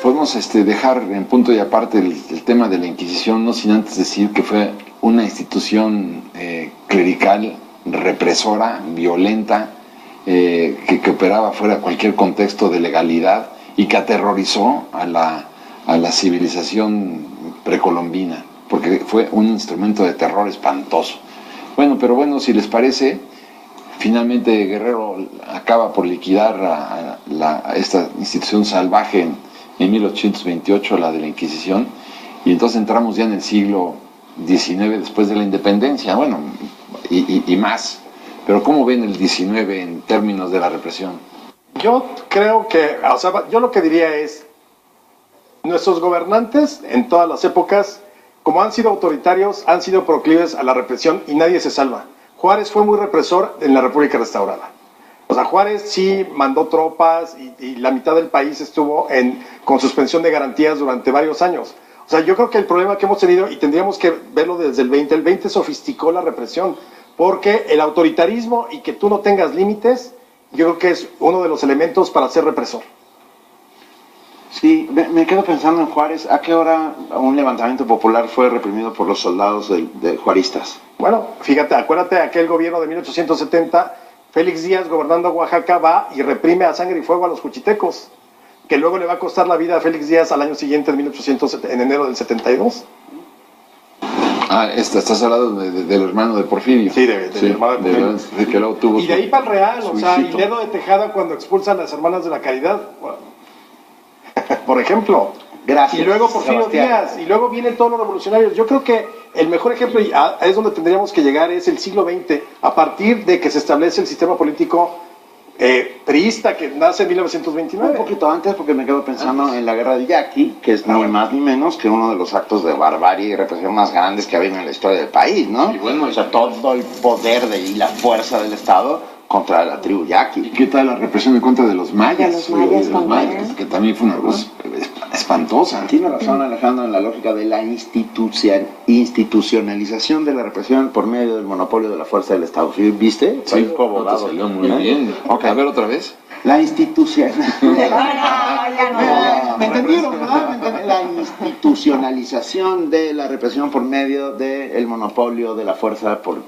podemos dejar en punto y aparte el tema de la Inquisición, no sin antes decir que fue una institución clerical, represora, violenta, que operaba fuera de cualquier contexto de legalidad y que aterrorizó a la civilización precolombina, porque fue un instrumento de terror espantoso. Bueno, pero bueno, si les parece, finalmente Guerrero acaba por liquidar a esta institución salvaje en 1828, la de la Inquisición, y entonces entramos ya en el siglo XIX después de la independencia, bueno, y más. Pero ¿cómo ven el XIX en términos de la represión? Yo creo que, o sea, yo lo que diría es, nuestros gobernantes en todas las épocas, como han sido autoritarios, han sido proclives a la represión y nadie se salva. Juárez fue muy represor en la República Restaurada. O sea, Juárez sí mandó tropas y la mitad del país estuvo con suspensión de garantías durante varios años. O sea, yo creo que el problema que hemos tenido, y tendríamos que verlo desde el 20 sofisticó la represión, porque el autoritarismo y que tú no tengas límites, yo creo que es uno de los elementos para ser represor. Sí, me quedo pensando en Juárez. ¿A qué hora un levantamiento popular fue reprimido por los soldados de juaristas? Bueno, fíjate, acuérdate de aquel gobierno de 1870, Félix Díaz, gobernando Oaxaca, va y reprime a sangre y fuego a los juchitecos, que luego le va a costar la vida a Félix Díaz al año siguiente, en enero del 72. Estás hablando del hermano de Porfirio. Sí, del hermano de Porfirio. Que luego tuvo y de ahí para el Real, o sea, suicidio. y Ledo de Tejada cuando expulsan a las hermanas de la Caridad, bueno, por ejemplo. Gracias. Y luego Porfirio Sebastián. Díaz, y luego vienen todos los revolucionarios. Yo creo que el mejor ejemplo, y es donde tendríamos que llegar, es el siglo XX, a partir de que se establece el sistema político priista que nace en 1929. Un poquito antes, porque me quedo pensando en la guerra de Yaqui, que es ni más ni menos que uno de los actos de barbarie y represión más grandes que ha habido en la historia del país, ¿no? Y bueno, o sea, todo el poder y la fuerza del Estado contra la tribu ¿Y Yaqui. qué tal la represión en contra de los mayas? De los mayas que también fue una cosa espantosa. Tiene razón Alejandro en la lógica de la institucionalización de la represión por medio del monopolio de la fuerza del Estado. ¿Sí? ¿Viste? Sí, Parezco abogado. te salió muy bien. Ok. A ver otra vez. La institución. Ya ¿Me entendieron, verdad? La institucionalización de la represión por medio del monopolio de la fuerza por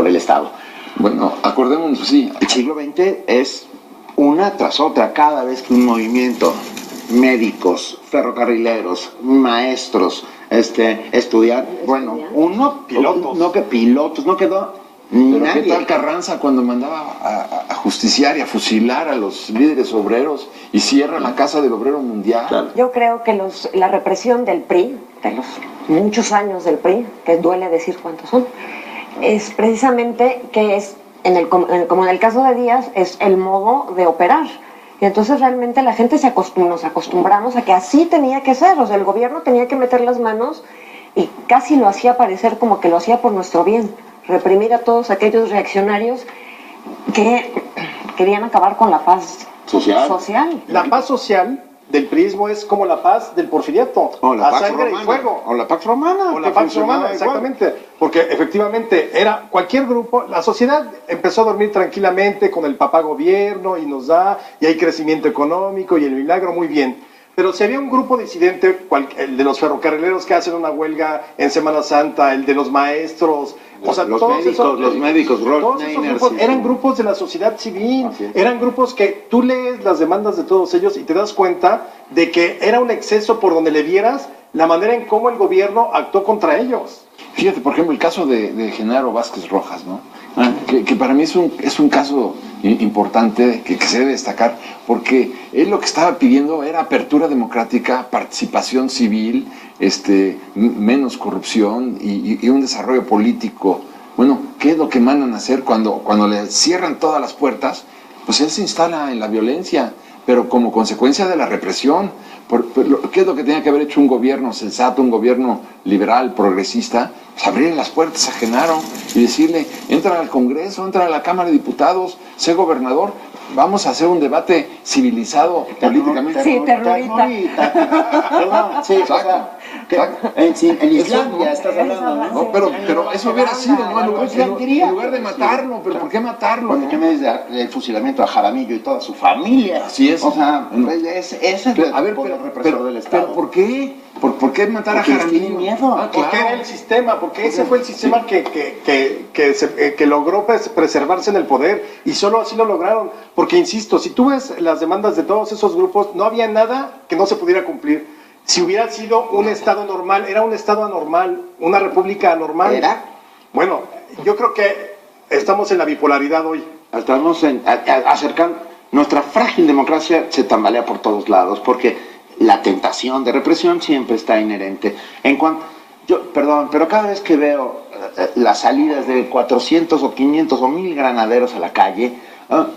el Estado. Bueno, acordémonos, sí. El siglo XX es una tras otra, cada vez que un movimiento, médicos, ferrocarrileros, maestros, estudiantes, bueno, Pilotos. no quedó Pero nadie. ¿qué tal Carranza cuando mandaba a justiciar y a fusilar a los líderes obreros y cierra la Casa del Obrero Mundial? Claro. Yo creo que la represión del PRI, de los muchos años del PRI, que duele decir cuántos son, es precisamente que es, como en el caso de Díaz, es el modo de operar. Y entonces realmente la gente nos acostumbramos a que así tenía que ser. O sea, el gobierno tenía que meter las manos y casi lo hacía parecer como que lo hacía por nuestro bien. Reprimir a todos aquellos reaccionarios que querían acabar con la paz social. La paz social del priismo es como la paz del porfiriato, O la a Pax sangre Romana. y fuego. O la Pax Romana. O la que Pax funcionaba Romana, igual. exactamente. Porque efectivamente era cualquier grupo, la sociedad empezó a dormir tranquilamente con el papá gobierno y nos da, y hay crecimiento económico y el milagro muy bien. Pero si había un grupo disidente, el de los ferrocarrileros que hacen una huelga en Semana Santa, el de los maestros, o sea, Los todos médicos, todos esos grupos eran grupos de la sociedad civil, eran grupos que tú lees las demandas de todos ellos y te das cuenta de que era un exceso por donde le vieras la manera en cómo el gobierno actuó contra ellos. Fíjate, por ejemplo, el caso de Genaro Vázquez Rojas, ¿no? Que para mí es un caso importante que se debe destacar, porque él lo que estaba pidiendo era apertura democrática, participación civil, menos corrupción y un desarrollo político. Bueno, ¿qué es lo que mandan a hacer cuando le cierran todas las puertas? Pues él se instala en la violencia, pero como consecuencia de la represión. ¿Qué es lo que tenía que haber hecho un gobierno sensato, un gobierno liberal, progresista? Pues abrirle las puertas a Genaro y decirle, entra al Congreso, entra a la Cámara de Diputados, sé gobernador, vamos a hacer un debate civilizado políticamente. Sí, terrorista. Perdón, sí, o sea, En Islandia estás hablando, ¿no? No, pero eso hubiera sido, ¿no? En lugar de matarlo, pero ¿por qué matarlo? Porque ¿qué me dices del fusilamiento a Jaramillo y toda su familia? Así es. O sea, ese es el poder represor del Estado. ¿Pero por qué? ¿Por qué matar a Jaramillo? Tienen miedo. Porque era el sistema, porque ese fue el sistema que logró preservarse en el poder y solo así lo lograron. Porque, insisto, si tú ves las demandas de todos esos grupos, no había nada que no se pudiera cumplir. Si hubiera sido un Estado normal, era un Estado anormal, una república anormal. ¿Era? Bueno, yo creo que estamos en la bipolaridad hoy. Estamos acercando. Nuestra frágil democracia se tambalea por todos lados porque la tentación de represión siempre está inherente. Perdón, pero cada vez que veo las salidas de 400 o 500 o 1000 granaderos a la calle,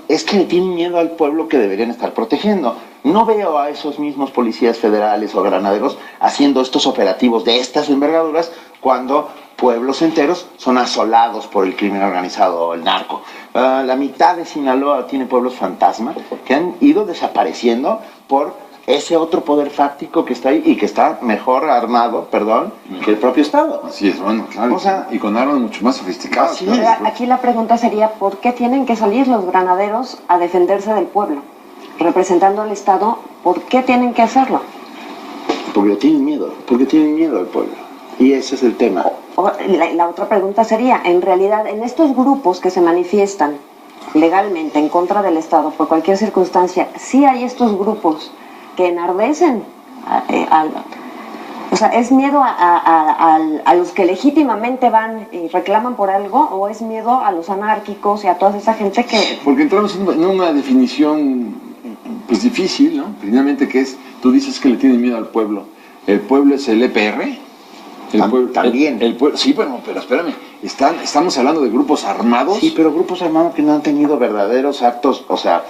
es que le tienen miedo al pueblo que deberían estar protegiendo. No veo a esos mismos policías federales o granaderos haciendo estos operativos de estas envergaduras cuando pueblos enteros son asolados por el crimen organizado o el narco. La mitad de Sinaloa tiene pueblos fantasma que han ido desapareciendo por ese otro poder fáctico que está ahí y que está mejor armado, que el propio Estado. Así es, bueno, claro. O sea, y con armas mucho más sofisticadas. Así claro. es. Aquí la pregunta sería, ¿por qué tienen que salir los granaderos a defenderse del pueblo? Representando al Estado, ¿por qué tienen que hacerlo? Porque tienen miedo al pueblo. Y ese es el tema. La otra pregunta sería, en realidad, en estos grupos que se manifiestan legalmente en contra del Estado por cualquier circunstancia, sí hay estos grupos que enardecen o sea, ¿es miedo a los que legítimamente van y reclaman por algo o es miedo a los anárquicos y a toda esa gente que... Porque entramos en una definición pues difícil, ¿no? Finalmente, que es, tú dices que le tienen miedo al pueblo. ¿El pueblo es el EPR? También. Sí, bueno, pero espérame, estamos hablando de grupos armados. Sí, pero grupos armados que no han tenido verdaderos actos, o sea,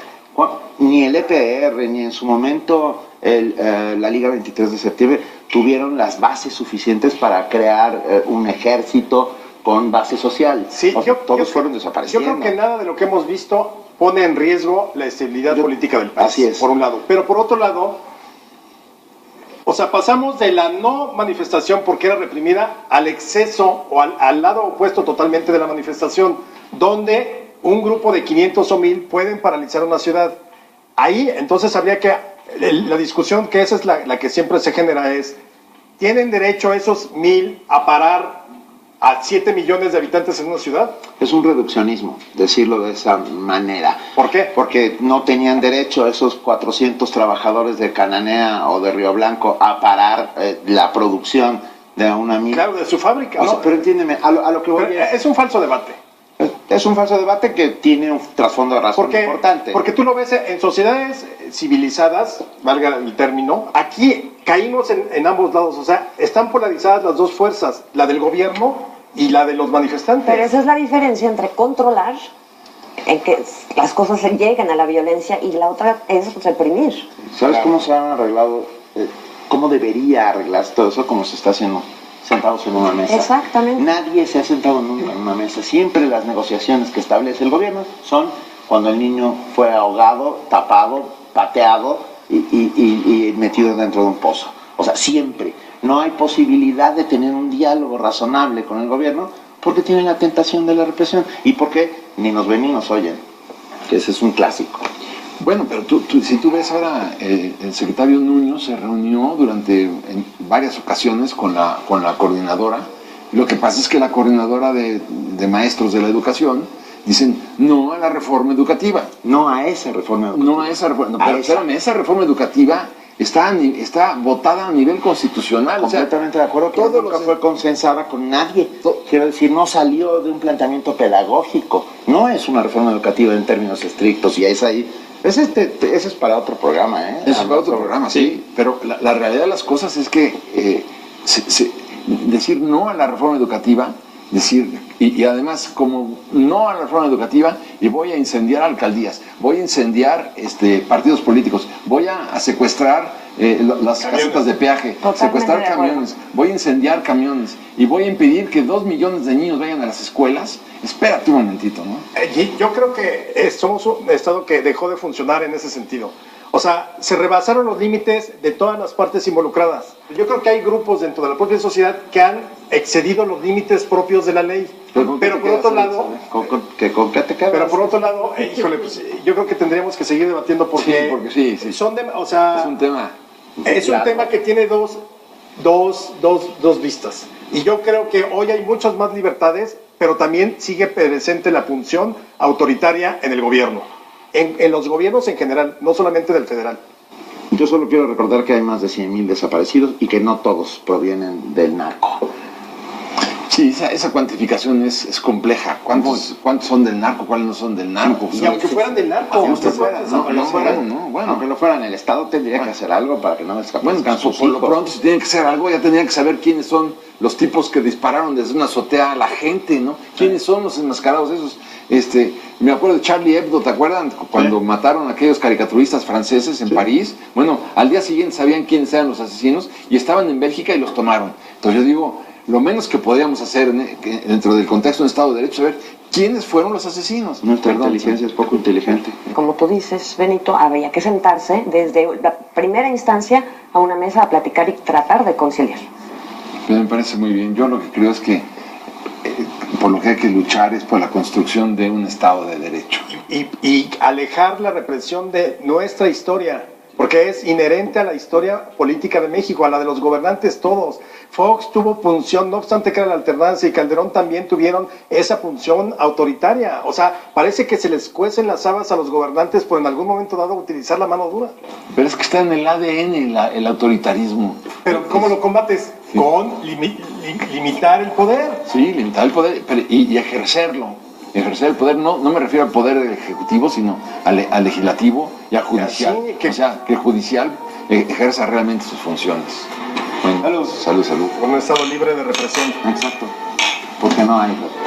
ni el EPR, ni en su momento la Liga 23 de septiembre tuvieron las bases suficientes para crear un ejército con base social. Sí, todos fueron desapareciendo. Yo creo que nada de lo que hemos visto pone en riesgo la estabilidad política del país. Así es. Por un lado. Pero por otro lado, o sea, pasamos de la no manifestación porque era reprimida al exceso o al lado opuesto totalmente de la manifestación, donde un grupo de 500 o 1000 pueden paralizar una ciudad. Ahí entonces habría que, la discusión que esa es la que siempre se genera es, ¿tienen derecho esos 1000 a parar a 7 millones de habitantes en una ciudad? Es un reduccionismo, decirlo de esa manera. ¿Por qué? Porque no tenían derecho esos 400 trabajadores de Cananea o de Río Blanco a parar la producción de una mina. Claro, de su fábrica. O sea, pero entiéndeme, a lo que voy es un falso debate. Es un falso debate que tiene un trasfondo de razón importante. Porque tú lo ves en sociedades civilizadas, valga el término, aquí caímos en ambos lados, o sea, están polarizadas las dos fuerzas, la del gobierno y la de los manifestantes. Pero esa es la diferencia entre controlar, en que las cosas lleguen a la violencia, y la otra es reprimir. ¿Sabes cómo se han arreglado, cómo debería arreglarse todo eso, como se está haciendo? Sentados en una mesa. Exactamente. Nadie se ha sentado en una mesa. Siempre las negociaciones que establece el gobierno son cuando el niño fue ahogado, tapado, pateado y metido dentro de un pozo. O sea, siempre. No hay posibilidad de tener un diálogo razonable con el gobierno porque tienen la tentación de la represión y porque ni nos ven ni nos oyen. Que ese es un clásico. Bueno, pero si tú ves ahora, el secretario Nuño se reunió en varias ocasiones con la coordinadora. Lo que pasa es que la coordinadora de maestros de la educación dicen no a la reforma educativa. No a esa reforma educativa. No a esa reforma. No, pero espérame, esa reforma educativa está votada a nivel constitucional. Completamente de acuerdo, que nunca fue consensada con nadie. Quiero decir, no salió de un planteamiento pedagógico. No es una reforma educativa en términos estrictos y es ahí. Ese es para otro programa, ¿eh? Ese es para otro programa, sí. Pero la realidad de las cosas es que decir no a la reforma educativa, y además como no a la reforma educativa, y voy a incendiar alcaldías, voy a incendiar partidos políticos, voy a secuestrar las casetas de peaje, secuestrar camiones, voy a incendiar camiones y voy a impedir que 2 millones de niños vayan a las escuelas. Espérate un momentito, ¿no? Yo creo que somos un estado que dejó de funcionar en ese sentido. O sea, se rebasaron los límites de todas las partes involucradas. Yo creo que hay grupos dentro de la propia sociedad que han excedido los límites propios de la ley. Pero por otro lado... ¿Con qué te quedas? Pero por otro lado, híjole, pues, yo creo que tendríamos que seguir debatiendo porque... Sí. Son o sea, es un tema. Es un tema que tiene dos vistas. Y yo creo que hoy hay muchas más libertades, pero también sigue presente la función autoritaria en el gobierno. En los gobiernos en general, no solamente del federal. Yo solo quiero recordar que hay más de 100,000 desaparecidos y que no todos provienen del narco. Sí, esa cuantificación es compleja. ¿Cuántos son del narco? ¿Cuáles no son del narco? Y aunque fueran del narco, Aunque lo fueran, el Estado tendría que hacer algo para que no escapen. Bueno, por lo pronto, si tienen que hacer algo, ya tendrían que saber quiénes son los tipos que dispararon desde una azotea a la gente, ¿no? ¿Quiénes son los enmascarados esos? Me acuerdo de Charlie Hebdo, ¿te acuerdan? Cuando mataron a aquellos caricaturistas franceses en París. Bueno, al día siguiente sabían quiénes eran los asesinos y estaban en Bélgica y los tomaron. Entonces yo digo, lo menos que podríamos hacer dentro del contexto de un Estado de Derecho es saber quiénes fueron los asesinos. Nuestra inteligencia es poco inteligente. Como tú dices, Benito, habría que sentarse desde la primera instancia a una mesa a platicar y tratar de conciliar. Me parece muy bien. Yo lo que creo es que por lo que hay que luchar es por la construcción de un Estado de Derecho. Y alejar la represión de nuestra historia, porque es inherente a la historia política de México, a la de los gobernantes todos. Fox tuvo función, no obstante que era la alternancia, y Calderón también tuvieron esa función autoritaria. O sea, parece que se les cuecen las habas a los gobernantes por en algún momento dado utilizar la mano dura. Pero es que está en el ADN el autoritarismo. Pero ¿cómo lo combates? Sí. Con limitar el poder. Sí, limitar el poder y ejercerlo. Ejercer el poder, no me refiero al poder del ejecutivo, sino al legislativo y al judicial. O sea, que el judicial ejerza realmente sus funciones. Bueno, salud. Con un Estado libre de represión. Exacto. Porque no hay represión.